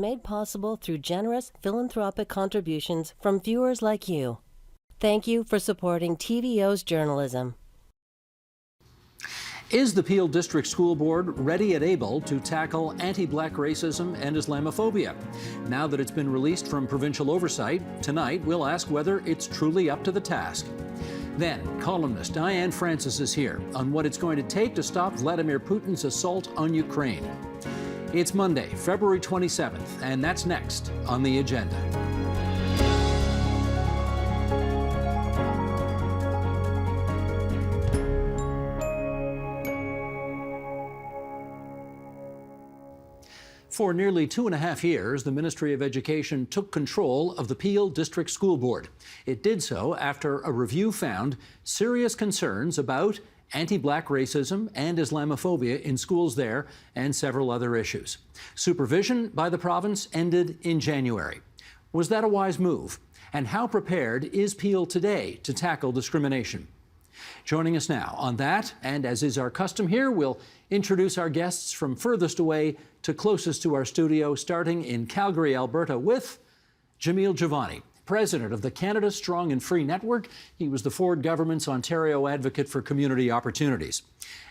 Made possible through generous philanthropic contributions from viewers like you. Thank you for supporting TVO's journalism. Is the Peel District School Board ready and able to tackle anti-black racism and Islamophobia? Now that it's been released from provincial oversight, tonight we'll ask whether it's truly up to the task. Then, columnist Diane Francis is here on what it's going to take to stop Vladimir Putin's assault on Ukraine. It's Monday, February 27th, and that's next on the agenda. For nearly 2.5 years, the Ministry of Education took control of the Peel District School Board. It did so after a review found serious concerns about anti-black racism and Islamophobia in schools there and several other issues. Supervision by the province ended in January. Was that a wise move? And how prepared is Peel today to tackle discrimination? Joining us now on that, and as is our custom here, we'll introduce our guests from furthest away to closest to our studio, starting in Calgary, Alberta, with Jamil Javani, president of the Canada Strong and Free Network. He was the Ford government's Ontario advocate for community opportunities.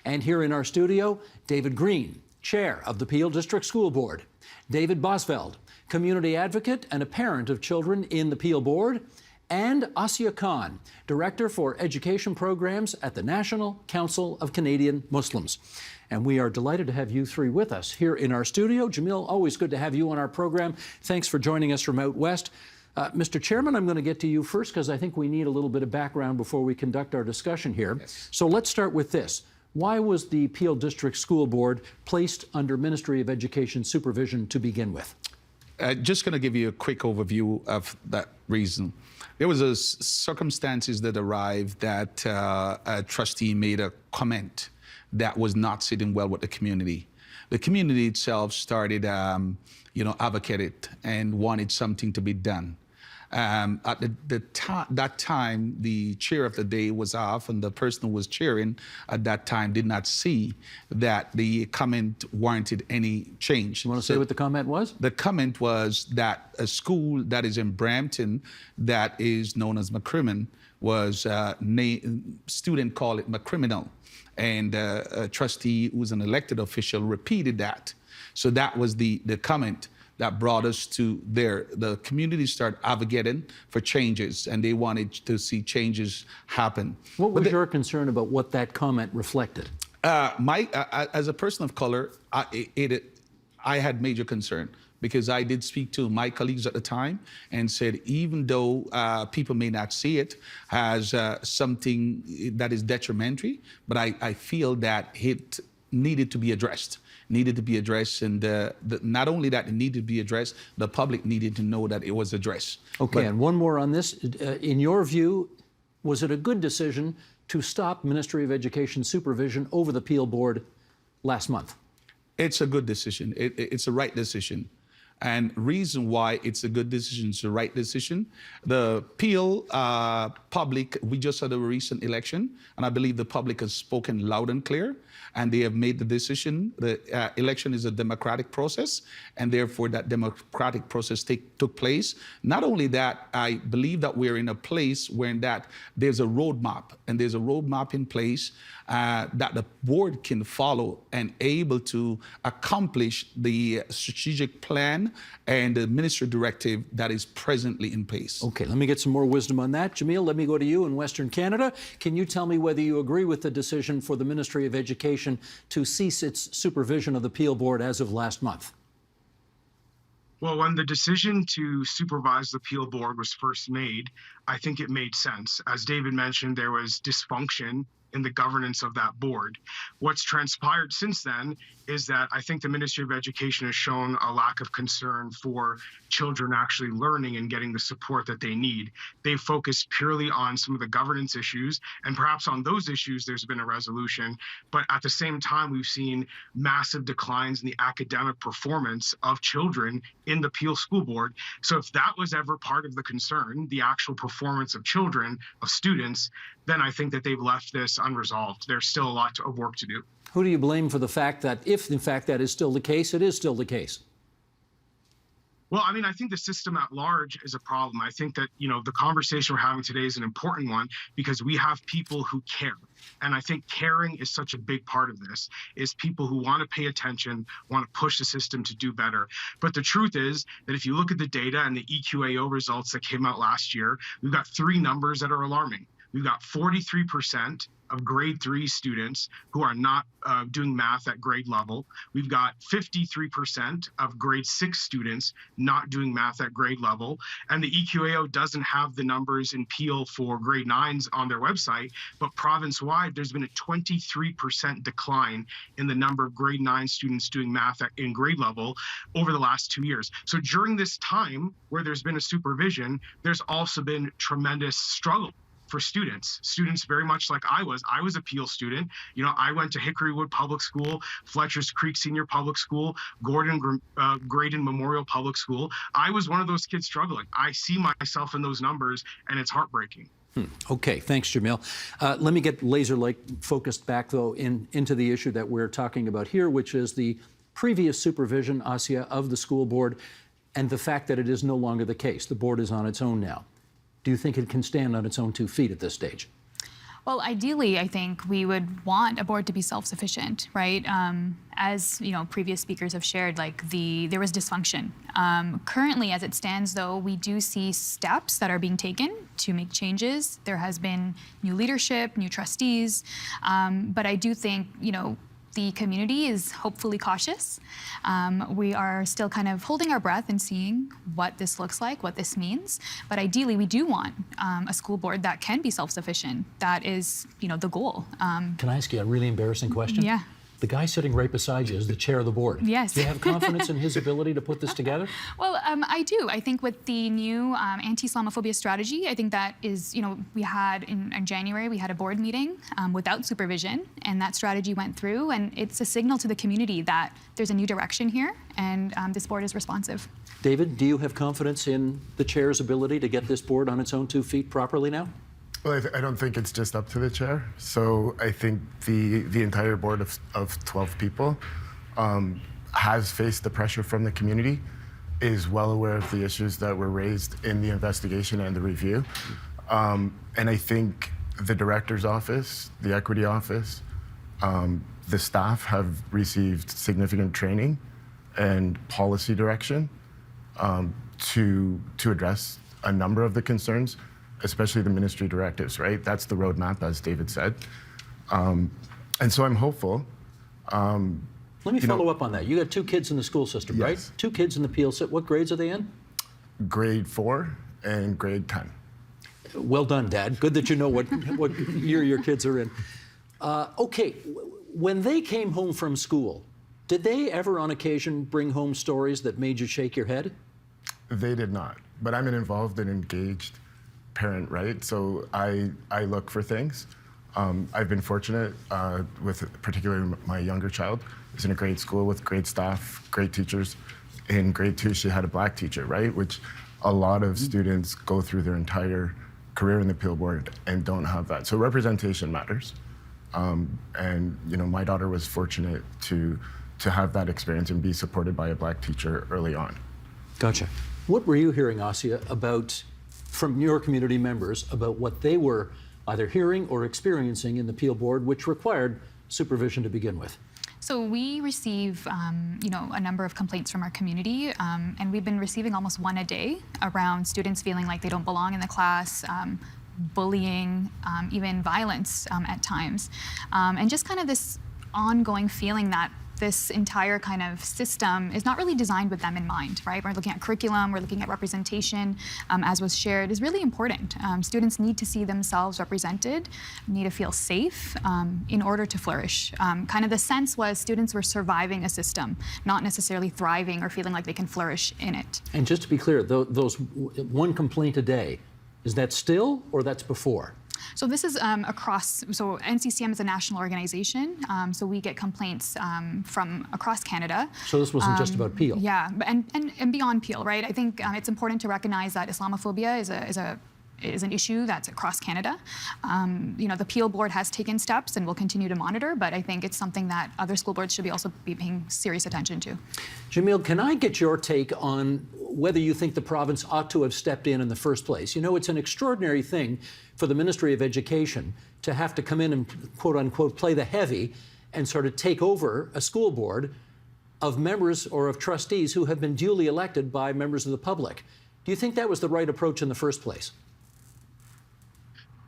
And here in our studio, David Green, chair of the Peel District School Board. David Bosveld, community advocate and a parent of children in the Peel Board. And Asya Khan, Director for Education Programs at the National Council of Canadian Muslims. And we are delighted to have you three with us here in our studio. Jamil, always good to have you on our program. Thanks for joining us from out west. Mr. Chairman, I'm going to get to you first because I think we need a little bit of background before we conduct our discussion here. Yes. So let's start with this. Why was the Peel District School Board placed under Ministry of Education supervision to begin with? Just going to give you a quick overview of that reason. There was circumstances that arrived that a trustee made a comment that was not sitting well with the community. The community itself started, advocated and wanted something to be done. At that time, the chair of the day was off, and the person who was chairing at that time did not see that the comment warranted any change. You want to say what the comment was? The comment was that a school that is in Brampton that is known as McCrimmon was student called it McCriminal, and a trustee who was an elected official repeated that. So that was the comment that brought us to there. The community started advocating for changes, and they wanted to see changes happen. What was your concern about what that comment reflected? As a person of color, I had major concern because I did speak to my colleagues at the time and said, even though people may not see it as something that is detrimental, but I feel that it needed to be addressed. And not only that it needed to be addressed, the public needed to know that it was addressed. Okay, and one more on this. In your view, was it a good decision to stop Ministry of Education supervision over the Peel Board last month? It's a good decision. It's a right decision. And reason why it's a good decision, it's the right decision. The Peel public, we just had a recent election, and I believe the public has spoken loud and clear, and they have made the decision. The election is a democratic process, and therefore that democratic process took place. Not only that, I believe that we're in a place where there's a roadmap, and there's a roadmap in place that the board can follow and able to accomplish the strategic plan and the ministry directive that is presently in place. Okay, let me get some more wisdom on that. Jamil, let me go to you in Western Canada. Can you tell me whether you agree with the decision for the Ministry of Education to cease its supervision of the Peel Board as of last month? Well, when the decision to supervise the Peel Board was first made, I think it made sense. As David mentioned, there was dysfunction in the governance of that board. What's transpired since then is that I think the Ministry of Education has shown a lack of concern for children actually learning and getting the support that they need. They focused purely on some of the governance issues, and perhaps on those issues there's been a resolution, but at the same time we've seen massive declines in the academic performance of children in the Peel School Board. So if that was ever part of the concern, the actual performance of children, of students, then I think that they've left this unresolved. There's still a lot of work to do. Who do you blame for the fact that, if in fact that is still the case, it is still the case? Well, I mean, I think the system at large is a problem. I think that, the conversation we're having today is an important one because we have people who care. And I think caring is such a big part of this, is people who want to pay attention, want to push the system to do better. But the truth is that if you look at the data and the EQAO results that came out last year, we've got three numbers that are alarming. We've got 43% of grade 3 students who are not doing math at grade level. We've got 53% of grade 6 students not doing math at grade level. And the EQAO doesn't have the numbers in Peel for grade 9s on their website, but province-wide, there's been a 23% decline in the number of grade 9 students doing math in grade level over the last 2 years. So during this time where there's been a supervision, there's also been tremendous struggle for students very much like I was a Peel student. I went to Hickory Wood Public School, Fletcher's Creek Senior Public School, Gordon Graydon Memorial Public School. I was one of those kids struggling. I see myself in those numbers, and it's heartbreaking. Okay, thanks, Jamil. Let me get laser-like focused back, though, into the issue that we're talking about here, which is the previous supervision, Asya, of the school board, and the fact that it is no longer the case. The board is on its own now. Do you think it can stand on its own 2 feet at this stage? Well, ideally, I think we would want a board to be self-sufficient, right? As previous speakers have shared, there was dysfunction. Currently, as it stands, though, we do see steps that are being taken to make changes. There has been new leadership, new trustees, but I do think, the community is hopefully cautious. We are still kind of holding our breath and seeing what this looks like, what this means. But ideally, we do want a school board that can be self-sufficient. That is, the goal. Can I ask you a really embarrassing question? Yeah. The guy sitting right beside you is the chair of the board. Yes. Do you have confidence in his ability to put this together? Well, I do. I think with the new anti-Islamophobia strategy, I think that is, we had in January, we had a board meeting without supervision, and that strategy went through, and it's a signal to the community that there's a new direction here, and this board is responsive. David, do you have confidence in the chair's ability to get this board on its own 2 feet properly now? Well, I don't think it's just up to the chair. So I think the entire board of 12 people has faced the pressure from the community, is well aware of the issues that were raised in the investigation and the review. And I think the director's office, the equity office, the staff have received significant training and policy direction to address a number of the concerns, especially the ministry directives, right? That's the roadmap, as David said. And so I'm hopeful. Let me follow up on that. You got 2 kids in the school system, yes. right? 2 kids in the Peel. What grades are they in? Grade 4 and grade 10. Well done, Dad. Good that you know what year your kids are in. Okay, when they came home from school, did they ever on occasion bring home stories that made you shake your head? They did not, but I'm an involved and engaged parent, right? So I look for things. I've been fortunate with particularly my younger child who's in a great school with great staff, great teachers. In grade 2, she had a black teacher, right? Which a lot of students go through their entire career in the Peel Board and don't have that. So representation matters. And my daughter was fortunate to have that experience and be supported by a black teacher early on. Gotcha. What were you hearing, Asya, from your community members about what they were either hearing or experiencing in the Peel Board, which required supervision to begin with? So we receive, a number of complaints from our community, and we've been receiving almost one a day around students feeling like they don't belong in the class, bullying, even violence at times, and just kind of this ongoing feeling that this entire kind of system is not really designed with them in mind, right? We're looking at curriculum, we're looking at representation, as was shared, is really important. Students need to see themselves represented, need to feel safe in order to flourish. Kind of the sense was students were surviving a system, not necessarily thriving or feeling like they can flourish in it. And just to be clear, those 1 complaint a day, is that still or that's before? So this is across, so NCCM is a national organization, so we get complaints from across Canada. So this wasn't just about Peel? Yeah, and beyond Peel, right? I think it's important to recognize that Islamophobia is a is an issue that's across Canada. The Peel Board has taken steps and will continue to monitor, but I think it's something that other school boards should also be paying serious attention to. Jamil, can I get your take on whether you think the province ought to have stepped in the first place? You know, it's an extraordinary thing for the Ministry of Education to have to come in and, quote unquote, play the heavy and sort of take over a school board of members or of trustees who have been duly elected by members of the public. Do you think that was the right approach in the first place?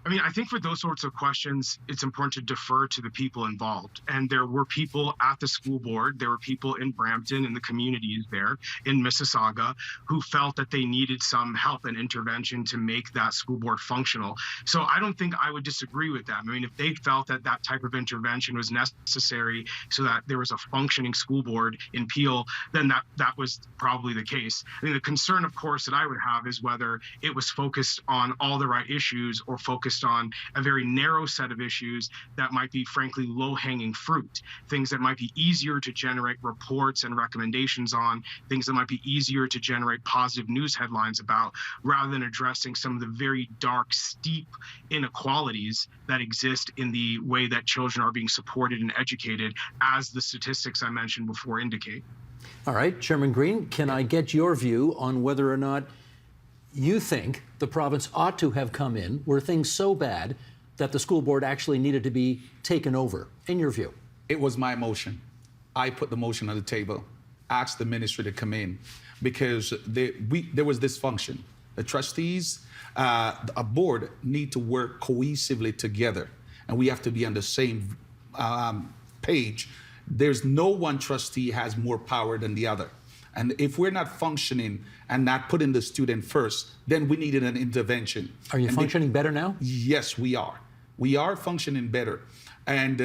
I mean, I think for those sorts of questions, it's important to defer to the people involved. And there were people at the school board, there were people in Brampton, in the communities there, in Mississauga, who felt that they needed some help and intervention to make that school board functional. So I don't think I would disagree with that. I mean, if they felt that that type of intervention was necessary so that there was a functioning school board in Peel, then that was probably the case. I mean, the concern, of course, that I would have is whether it was focused on all the right issues or focused on a very narrow set of issues that might be, frankly, low-hanging fruit, things that might be easier to generate reports and recommendations on, things that might be easier to generate positive news headlines about, rather than addressing some of the very dark, steep inequalities that exist in the way that children are being supported and educated, as the statistics I mentioned before indicate. All right, Chairman Green, can I get your view on whether or not you think the province ought to have come in? Were things so bad that the school board actually needed to be taken over, in your view? It was my motion. I put the motion on the table, asked the ministry to come in, because there was dysfunction. The trustees, a board need to work cohesively together, and we have to be on the same page. There's no one trustee has more power than the other. And if we're not functioning and not putting the student first, then we needed an intervention. Are you functioning better now? Yes, we are. We are functioning better. And,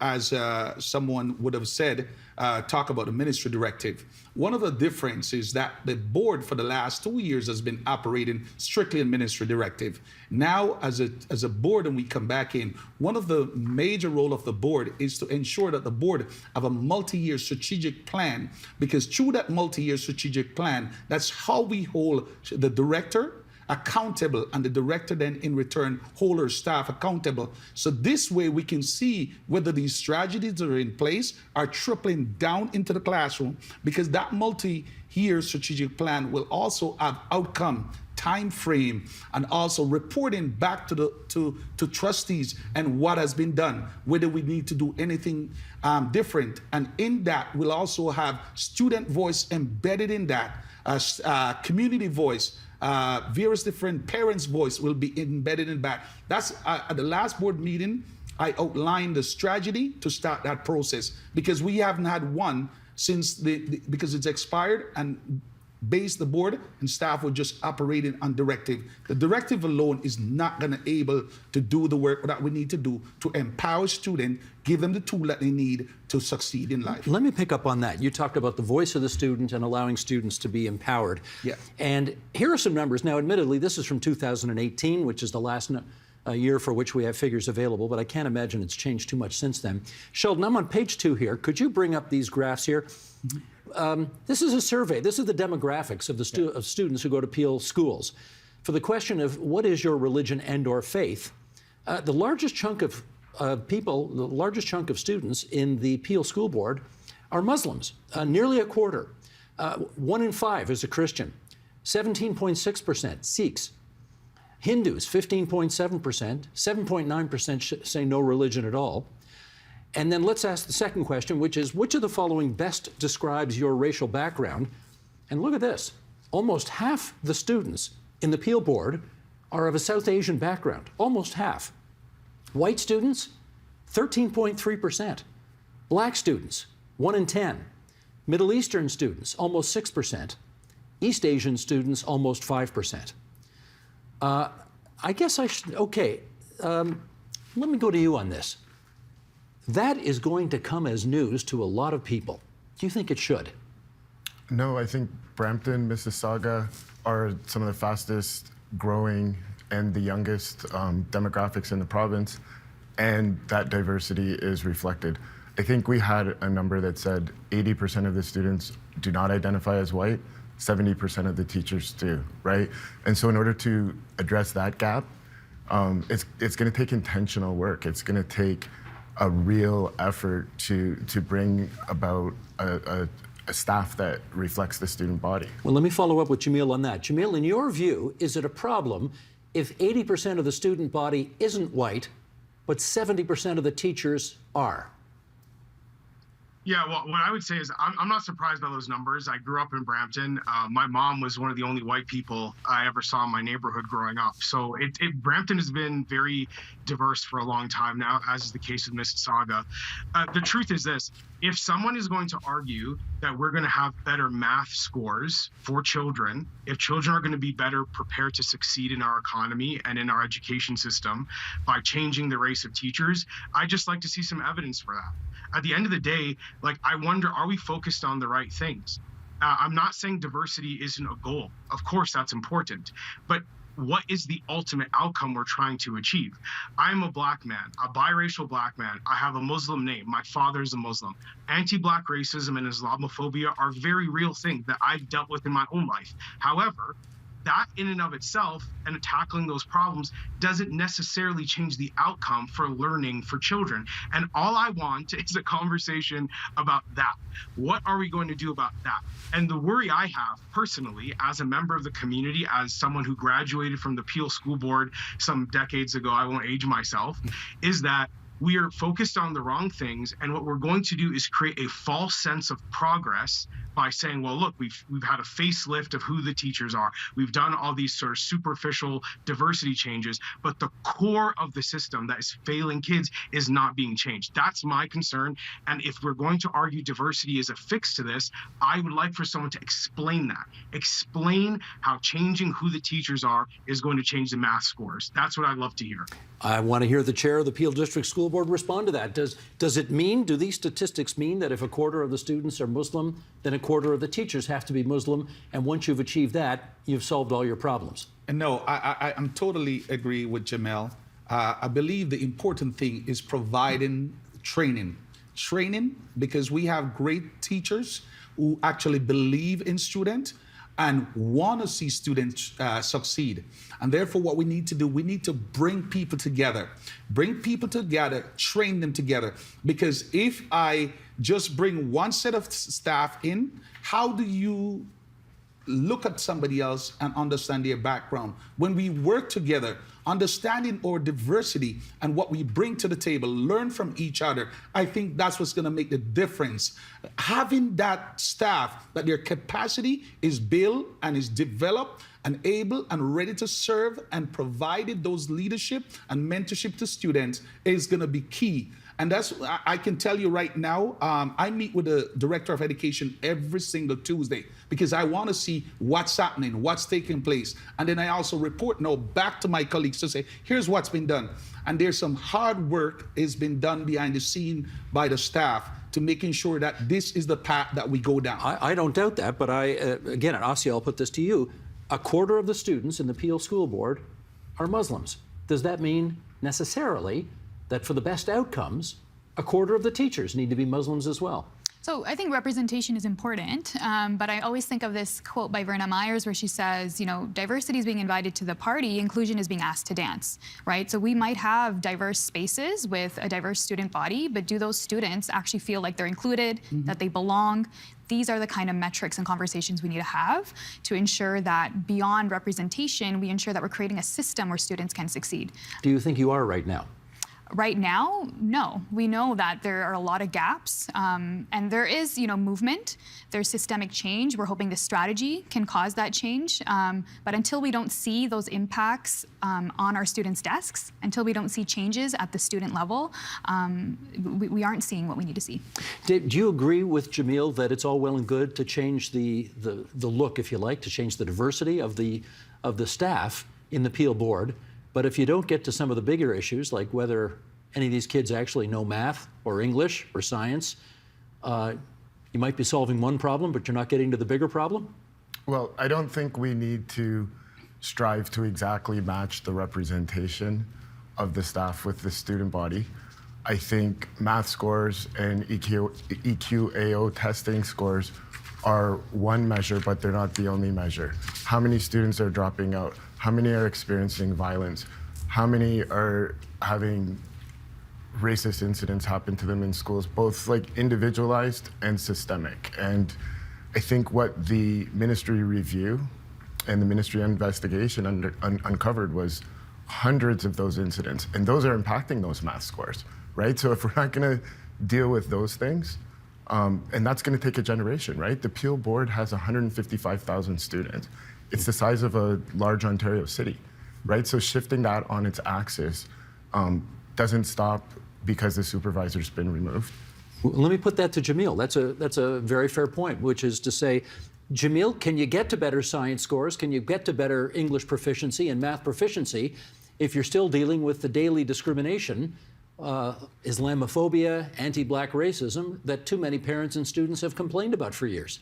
as someone would have said, talk about the ministry directive. One of the differences is that the board for the last 2 years has been operating strictly in ministry directive. Now, as a board, and we come back in, one of the major role of the board is to ensure that the board have a multi-year strategic plan, because through that multi-year strategic plan, that's how we hold the director accountable, and the director then in return hold her staff accountable. So this way we can see whether these strategies that are in place are trickling down into the classroom, because that multi-year strategic plan will also have outcome, time frame, and also reporting back to trustees and what has been done, whether we need to do anything different. And in that, we'll also have student voice embedded in that, community voice, various different parents' voice will be embedded in that. That's at the last board meeting, I outlined the strategy to start that process, because we haven't had one since because it's expired, and the board and staff were just operating on directive. The directive alone is not going to able to do the work that we need to do to empower students, give them the tool that they need to succeed in life. Let me pick up on that. You talked about the voice of the student and allowing students to be empowered. Yeah. And here are some numbers. Now, admittedly, this is from 2018, which is the last year for which we have figures available, but I can't imagine it's changed too much since then. Sheldon, I'm on page 2 here. Could you bring up these graphs here? This is a survey. This is the demographics of the of students who go to Peel schools. For the question of what is your religion and or faith, the largest chunk of people, the largest chunk of students in the Peel School Board are Muslims, nearly a quarter. 1 in 5 is a Christian, 17.6% Sikhs, Hindus 15.7%, 7.9% say no religion at all. And then let's ask the second question, which is, which of the following best describes your racial background? And look at this. Almost half the students in the Peel Board are of a South Asian background, almost half. White students, 13.3%. Black students, 1 in 10. Middle Eastern students, almost 6%. East Asian students, almost 5%. I guess I should, okay, let me go to you on this. That is going to come as news to a lot of people. Do you think it should? No, I think Brampton, Mississauga are some of the fastest growing and the youngest demographics in the province, and that diversity is reflected. I think we had a number that said 80% of the students do not identify as white, 70% of the teachers do, right? And so in order to address that gap, it's going to take intentional work. It's going to take a real effort to bring about a staff that reflects the student body. Well, let me follow up with Jamil on that. Jamil, in your view, is it a problem if 80% of the student body isn't white, but 70% of the teachers are? Yeah, well, what I would say is I'm not surprised by those numbers. I grew up in Brampton. My mom was one of the only white people I ever saw in my neighborhood growing up. So Brampton has been very diverse for a long time now, as is the case with Mississauga. The truth is this: if someone is going to argue that we're going to have better math scores for children, if children are going to be better prepared to succeed in our economy and in our education system by changing the race of teachers, I'd just like to see some evidence for that. At the end of the day, like, I wonder, are we focused on the right things? I'm not saying diversity isn't a goal. Of course, that's important. But what is the ultimate outcome we're trying to achieve? I'm a black man, a biracial black man. I have a Muslim name. My father's a Muslim. Anti-black racism and Islamophobia are very real things that I've dealt with in my own life. However, that in and of itself and tackling those problems doesn't necessarily change the outcome for learning for children. And all I want is a conversation about that. What are we going to do about that? And the worry I have personally, as a member of the community, as someone who graduated from the Peel School Board some decades ago, I won't age myself, is that we are focused on the wrong things, and what we're going to do is create a false sense of progress by saying, well, look, we've had a facelift of who the teachers are. We've done all these sort of superficial diversity changes, but the core of the system that is failing kids is not being changed. That's my concern. And if we're going to argue diversity is a fix to this, I would like for someone to explain that. Explain how changing who the teachers are is going to change the math scores. That's what I'd love to hear. I want to hear the chair of the Peel District School Board respond to that. Does it mean, do these statistics mean that if a quarter of the students are Muslim, then a quarter of the teachers have to be Muslim, and once you've achieved that, you've solved all your problems? No, I'm totally agree with Jamel. I believe the important thing is providing training. Training, because we have great teachers who actually believe in students and want to see students succeed. And therefore, what we need to do, we need to bring people together. Bring people together, train them together. Because if I just bring one set of staff in, how do you look at somebody else and understand their background? When we work together, understanding our diversity and what we bring to the table, learn from each other, I think that's what's going to make the difference. Having that staff, that their capacity is built and is developed and able and ready to serve and provided those leadership and mentorship to students is going to be key. And that's, I can tell you right now, I meet with the director of education every single Tuesday because I want to see what's happening, what's taking place. And then I also report now back to my colleagues to say, here's what's been done. And there's some hard work has been done behind the scene by the staff to making sure that this is the path that we go down. I don't doubt that, but again, Asya, I'll put this to you. A quarter of the students in the Peel School Board are Muslims. Does that mean necessarily that for the best outcomes, a quarter of the teachers need to be Muslims as well? So I think representation is important, but I always think of this quote by Verna Myers where she says, you know, diversity is being invited to the party, inclusion is being asked to dance, right? So we might have diverse spaces with a diverse student body, but do those students actually feel like they're included, that they belong? These are the kind of metrics and conversations we need to have to ensure that beyond representation, we ensure that we're creating a system where students can succeed. Do you think you are right now? Right now, no. We know that there are a lot of gaps, and there is, you know, movement. There's systemic change. We're hoping this strategy can cause that change. But until we don't see those impacts on our students' desks, until we don't see changes at the student level, we aren't seeing what we need to see. Do you agree with Jamil that it's all well and good to change the look, if you like, to change the diversity of the staff in the Peel Board? But if you don't get to some of the bigger issues, like whether any of these kids actually know math or English or science, you might be solving one problem, but you're not getting to the bigger problem? Well, I don't think we need to strive to exactly match the representation of the staff with the student body. I think math scores and EQAO testing scores are one measure, but they're not the only measure. How many students are dropping out? How many are experiencing violence? How many are having racist incidents happen to them in schools, both like individualized and systemic? And I think what the ministry review and the ministry investigation uncovered was hundreds of those incidents, and those are impacting those math scores, right? So if we're not gonna deal with those things, and that's gonna take a generation, right? The Peel board has 155,000 students. It's the size of a large Ontario city, right? So shifting that on its axis doesn't stop because the supervisor's been removed. Well, let me put that to Jamil. That's a very fair point, which is to say, Jamil, can you get to better science scores? Can you get to better English proficiency and math proficiency if you're still dealing with the daily discrimination, Islamophobia, anti-black racism that too many parents and students have complained about for years?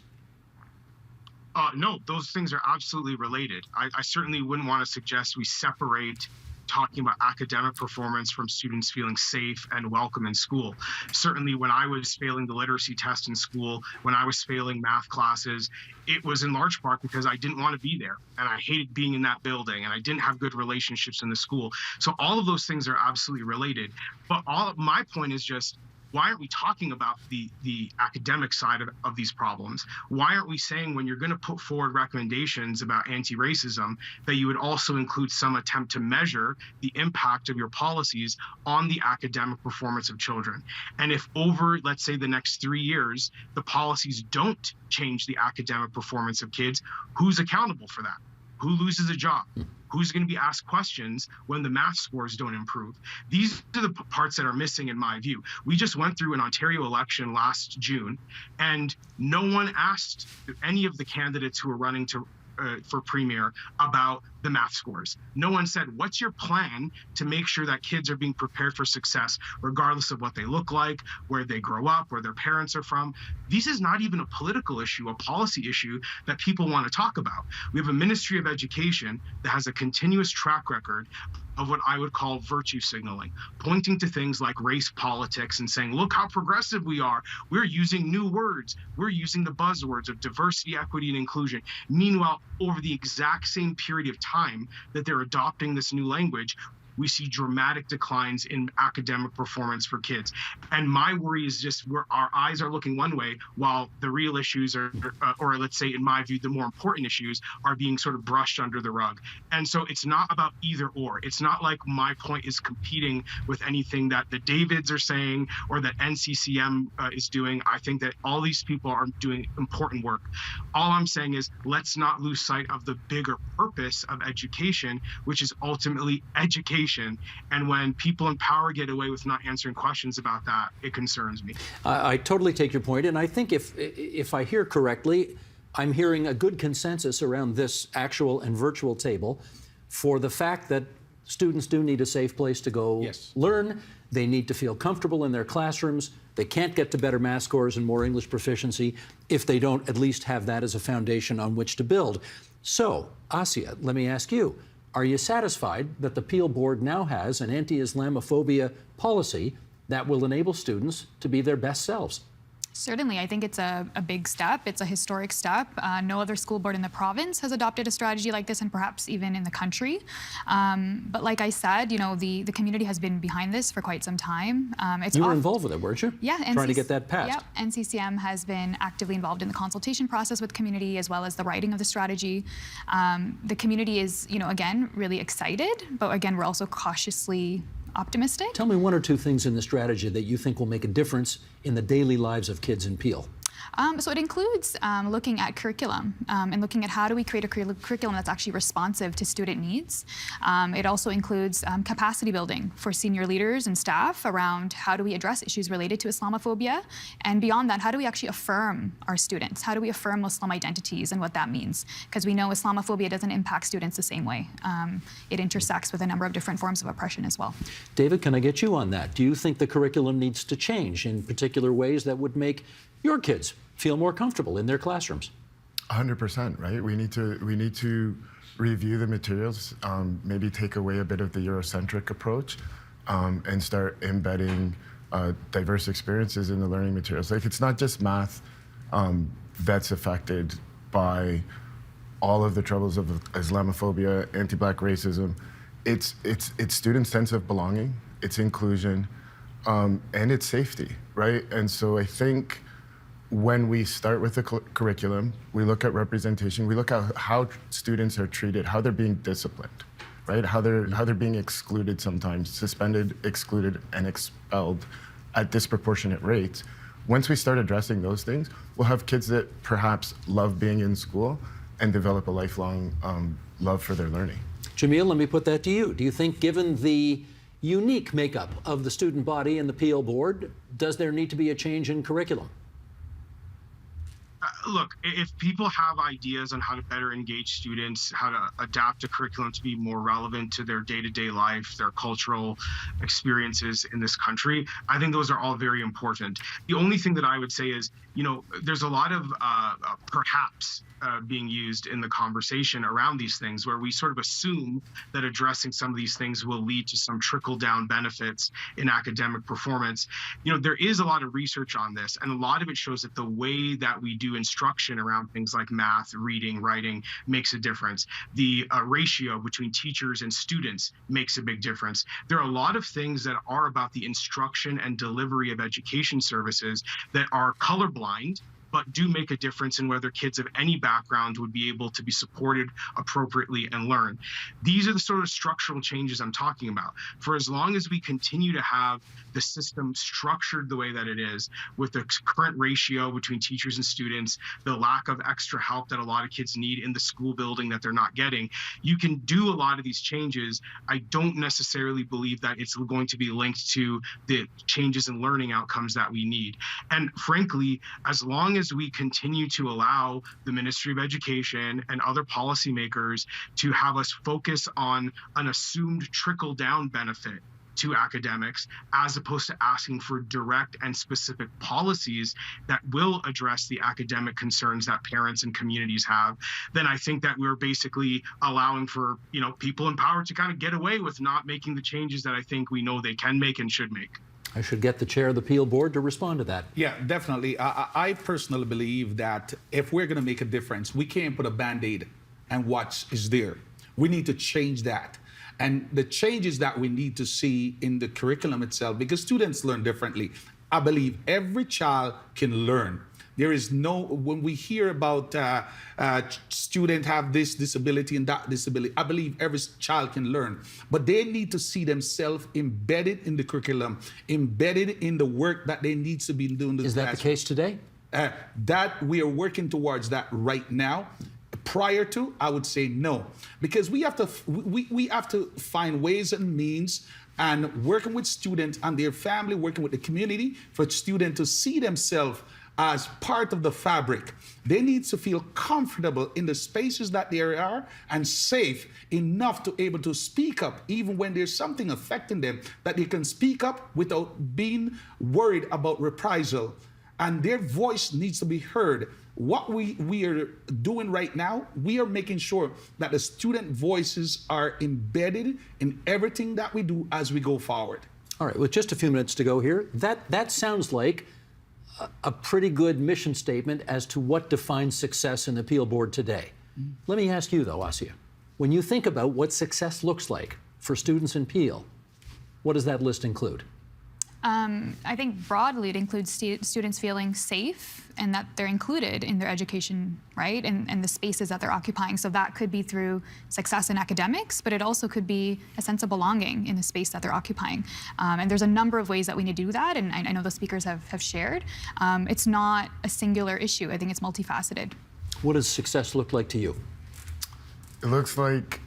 No, those things are absolutely related. I certainly wouldn't want to suggest we separate talking about academic performance from students feeling safe and welcome in school. Certainly when I was failing the literacy test in school, when I was failing math classes, it was in large part because I didn't want to be there and I hated being in that building and I didn't have good relationships in the school. So all of those things are absolutely related. But my point is just, why aren't we talking about the academic side of these problems? Why aren't we saying when you're going to put forward recommendations about anti-racism that you would also include some attempt to measure the impact of your policies on the academic performance of children? And if over, let's say, the next 3 years, the policies don't change the academic performance of kids, who's accountable for that? Who loses a job? Who's going to be asked questions when the math scores don't improve? These are the parts that are missing in my view. We just went through an Ontario election last June, and no one asked any of the candidates who were running for premier about the math scores. No one said, what's your plan to make sure that kids are being prepared for success, regardless of what they look like, where they grow up, where their parents are from? This is not even a political issue, a policy issue that people want to talk about. We have a Ministry of Education that has a continuous track record of what I would call virtue signaling, pointing to things like race politics and saying, look how progressive we are. We're using new words. We're using the buzzwords of diversity, equity, and inclusion. Meanwhile, over the exact same period of time that they're adopting this new language, we see dramatic declines in academic performance for kids. And my worry is just where our eyes are looking one way while the real issues are, or let's say, in my view, the more important issues are being sort of brushed under the rug. And so it's not about either or. It's not like my point is competing with anything that the Davids are saying or that NCCM is doing. I think that all these people are doing important work. All I'm saying is let's not lose sight of the bigger purpose of education, which is ultimately education. And when people in power get away with not answering questions about that, it concerns me. I totally take your point, and I think if I hear correctly, I'm hearing a good consensus around this actual and virtual table for the fact that students do need a safe place to go learn. They need to feel comfortable in their classrooms. They can't get to better math scores and more English proficiency if they don't at least have that as a foundation on which to build. So, Asya, let me ask you, are you satisfied that the Peel Board now has an anti-Islamophobia policy that will enable students to be their best selves? Certainly, I think it's a big step. It's a historic step. No other school board in the province has adopted a strategy like this, and perhaps even in the country. But like I said, you know, the community has been behind this for quite some time. You were involved with it, weren't you? Yeah. Trying to get that passed. Yeah, NCCM has been actively involved in the consultation process with community as well as the writing of the strategy. The community is, you know, again, really excited, but again, we're also cautiously optimistic. Tell me one or two things in the strategy that you think will make a difference in the daily lives of kids in Peel. So it includes looking at curriculum and looking at how do we create a curriculum that's actually responsive to student needs. It also includes capacity building for senior leaders and staff around how do we address issues related to Islamophobia, and beyond that, how do we actually affirm our students? How do we affirm Muslim identities and what that means? Because we know Islamophobia doesn't impact students the same way. It intersects with a number of different forms of oppression as well. David, can I get you on that? Do you think the curriculum needs to change in particular ways that would make your kids feel more comfortable in their classrooms? 100%, right? We need to review the materials, maybe take away a bit of the Eurocentric approach, and start embedding diverse experiences in the learning materials. Like, it's not just math that's affected by all of the troubles of Islamophobia, anti-Black racism. It's students' sense of belonging, it's inclusion, and it's safety, right? And so I think when we start with the curriculum, we look at representation, we look at how students are treated, how they're being disciplined, right? How they're being excluded sometimes, suspended, excluded, and expelled at disproportionate rates. Once we start addressing those things, we'll have kids that perhaps love being in school and develop a lifelong love for their learning. Jamil, let me put that to you. Do you think, given the unique makeup of the student body and the PL board, does there need to be a change in curriculum? Look, if people have ideas on how to better engage students, how to adapt a curriculum to be more relevant to their day-to-day life, their cultural experiences in this country, I think those are all very important. The only thing that I would say is, you know, there's a lot of perhaps being used in the conversation around these things, where we sort of assume that addressing some of these things will lead to some trickle-down benefits in academic performance. You know, there is a lot of research on this, and a lot of it shows that the way that we do instruction around things like math, reading, writing makes a difference. The ratio between teachers and students makes a big difference. There are a lot of things that are about the instruction and delivery of education services that are colorblind, but do make a difference in whether kids of any background would be able to be supported appropriately and learn. These are the sort of structural changes I'm talking about. For as long as we continue to have the system structured the way that it is, with the current ratio between teachers and students, the lack of extra help that a lot of kids need in the school building that they're not getting, you can do a lot of these changes. I don't necessarily believe that it's going to be linked to the changes in learning outcomes that we need. And frankly, as long as we continue to allow the Ministry of Education and other policymakers to have us focus on an assumed trickle-down benefit to academics, as opposed to asking for direct and specific policies that will address the academic concerns that parents and communities have, then I think that we're basically allowing for, you know, people in power to kind of get away with not making the changes that I think we know they can make and should make. I should get the chair of the Peel board to respond to that. Yeah, definitely. I personally believe that if we're going to make a difference, we can't put a Band-Aid and what is there. We need to change that. And the changes that we need to see in the curriculum itself, because students learn differently. I believe every child can learn. There is no, when we hear about student have this disability and that disability, I believe every child can learn, but they need to see themselves embedded in the curriculum, embedded in the work that they need to be doing. Is that the case today? That we are working towards that right now. Prior to, I would say no, because we have to find ways and means, and working with students and their family, working with the community, for students to see themselves as part of the fabric. They need to feel comfortable in the spaces that they are and safe enough to able to speak up, even when there's something affecting them, that they can speak up without being worried about reprisal. And their voice needs to be heard. What we are doing right now, we are making sure that the student voices are embedded in everything that we do as we go forward. All right, with just a few minutes to go here, that sounds like a pretty good mission statement as to what defines success in the Peel board today. Let me ask you, though, Asia, when you think about what success looks like for students in Peel, what does that list include? I think broadly it includes students feeling safe and that they're included in their education, right? And the spaces that they're occupying. So that could be through success in academics, but it also could be a sense of belonging in the space that they're occupying. And there's a number of ways that we need to do that, and I know the speakers have shared. It's not a singular issue. I think it's multifaceted. What does success look like to you? It looks like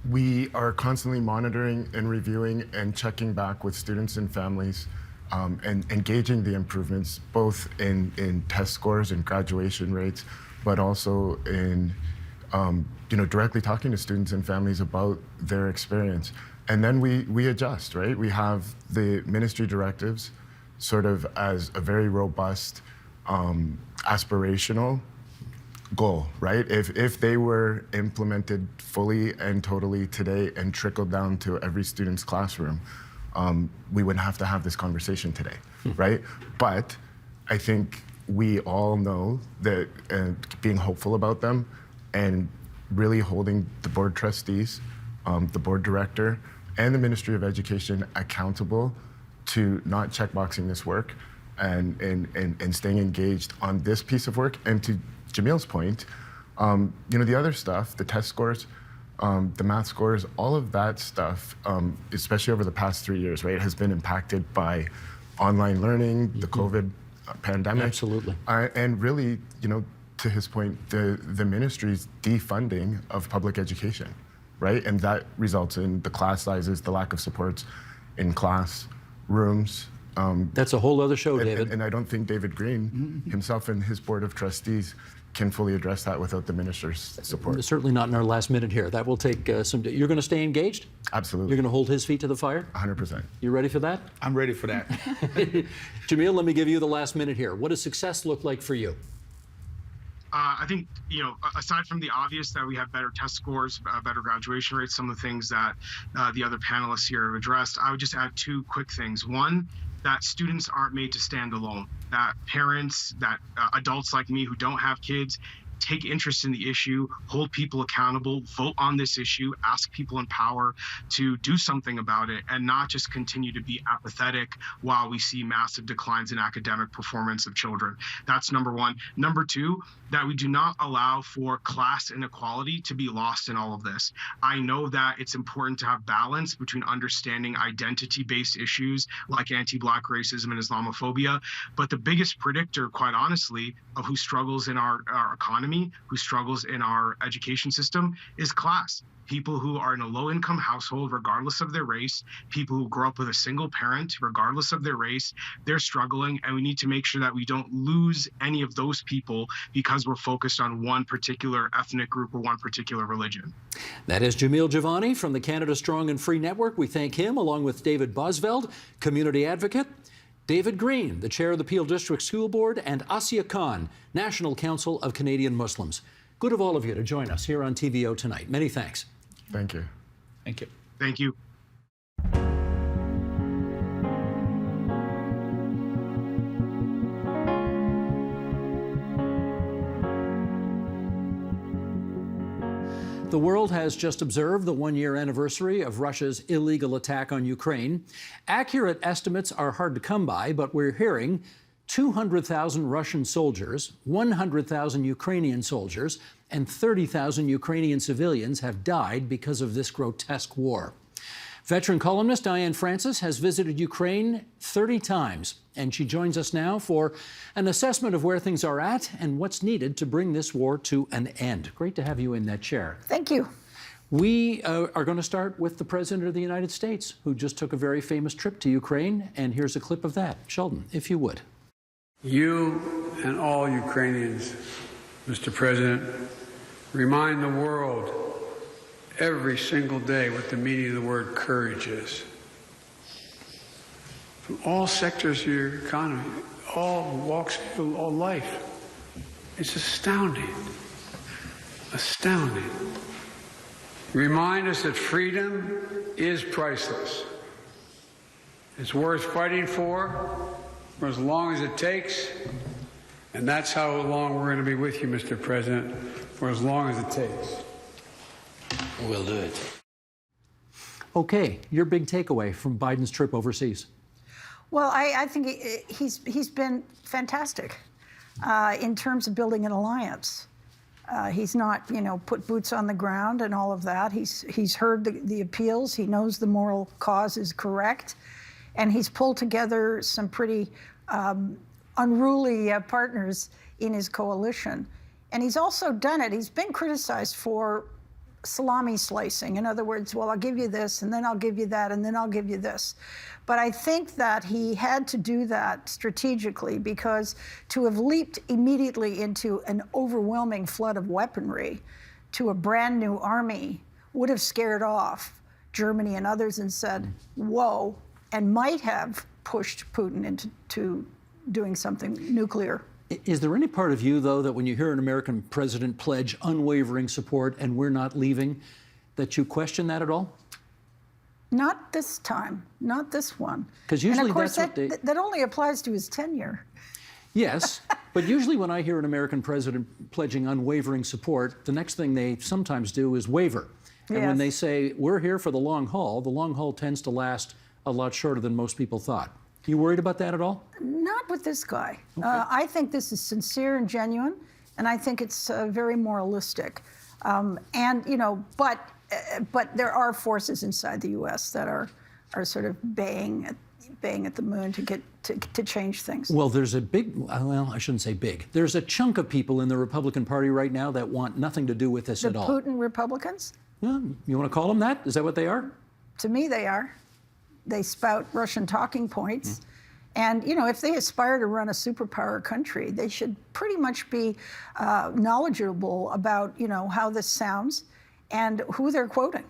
we are constantly monitoring and reviewing and checking back with students and families, and engaging the improvements, both in test scores and graduation rates, but also in directly talking to students and families about their experience. And then we adjust, right? We have the ministry directives sort of as a very robust, aspirational goal, right? If they were implemented fully and totally today and trickled down to every student's classroom, we wouldn't have to have this conversation today, right? But I think we all know that being hopeful about them and really holding the board trustees, the board director, and the Ministry of Education accountable to not checkboxing this work and staying engaged on this piece of work. And to Jamil's point, the other stuff, the test scores, the math scores, all of that stuff, especially over the past 3 years, right, has been impacted by online learning, the COVID pandemic. Absolutely. And really, to his point, the ministry's defunding of public education, right? And that results in the class sizes, the lack of supports in class rooms. That's a whole other show, David. And I don't think David Green himself and his board of trustees can fully address that without the minister's support. Certainly not in our last minute here. That will take some. You're going to stay engaged? Absolutely. You're going to hold his feet to the fire? 100%. You ready for that? I'm ready for that. Jamil, let me give you the last minute here. What does success look like for you? I think, aside from the obvious that we have better test scores, better graduation rates, some of the things that the other panelists here have addressed, I would just add two quick things. One, that students aren't made to stand alone, that parents, that adults like me who don't have kids, take interest in the issue, hold people accountable, vote on this issue, ask people in power to do something about it, and not just continue to be apathetic while we see massive declines in academic performance of children. That's number one. Number two, that we do not allow for class inequality to be lost in all of this. I know that it's important to have balance between understanding identity-based issues like anti-Black racism and Islamophobia, but the biggest predictor, quite honestly, of who struggles in our economy, who struggles in our education system, is class. People who are in a low-income household, regardless of their race, people who grow up with a single parent, regardless of their race, they're struggling, and we need to make sure that we don't lose any of those people because we're focused on one particular ethnic group or one particular religion. That is Jamil Javani from the Canada Strong and Free Network. We thank him, along with David Bosveld, community advocate, David Green, the chair of the Peel District School Board, and Asya Khan, National Council of Canadian Muslims. Good of all of you to join us here on TVO tonight. Many thanks. Thank you. Thank you. Thank you. The world has just observed the one-year anniversary of Russia's illegal attack on Ukraine. Accurate estimates are hard to come by, but we're hearing 200,000 Russian soldiers, 100,000 Ukrainian soldiers, and 30,000 Ukrainian civilians have died because of this grotesque war. Veteran columnist Diane Francis has visited Ukraine 30 times, and she joins us now for an assessment of where things are at and what's needed to bring this war to an end. Great to have you in that chair. Thank you. We are going to start with the President of the United States, who just took a very famous trip to Ukraine, and here's a clip of that. Sheldon, if you would. You and all Ukrainians, Mr. President, remind the world every single day what the meaning of the word courage is. From all sectors of your economy, all walks of all life. It's astounding. Astounding. Remind us that freedom is priceless. It's worth fighting for as long as it takes, and that's how long we're going to be with you, Mr. President, for as long as it takes. We'll do it. Okay, your big takeaway from Biden's trip overseas. Well, I think he's been fantastic in terms of building an alliance. He's not, put boots on the ground and all of that. He's heard the appeals. He knows the moral cause is correct. And he's pulled together some pretty unruly partners in his coalition. And he's also done it. He's been criticized for salami slicing. In other words, well, I'll give you this, and then I'll give you that, and then I'll give you this. But I think that he had to do that strategically, because to have leaped immediately into an overwhelming flood of weaponry to a brand new army would have scared off Germany and others and said, whoa, and might have pushed Putin into doing something nuclear. Is there any part of you, though, that when you hear an American president pledge unwavering support and we're not leaving, that you question that at all? Not this time, not this one. Because usually and of course that's what that only applies to his tenure. Yes, But usually when I hear an American president pledging unwavering support, the next thing they sometimes do is waver. And when they say, we're here for the long haul tends to last a lot shorter than most people thought. You worried about that at all? Not with this guy. Okay. I think this is sincere and genuine, and I think it's very moralistic. And, you know, but there are forces inside the U.S. that are sort of baying at the moon to change things. Well, there's a big, well, I shouldn't say big. There's a chunk of people in the Republican Party right now that want nothing to do with this at all. The Putin Republicans? Yeah, you want to call them that? Is that what they are? To me, they are. They spout Russian talking points. And, you know, if they aspire to run a superpower country, they should pretty much be knowledgeable about, you know, how this sounds and who they're quoting.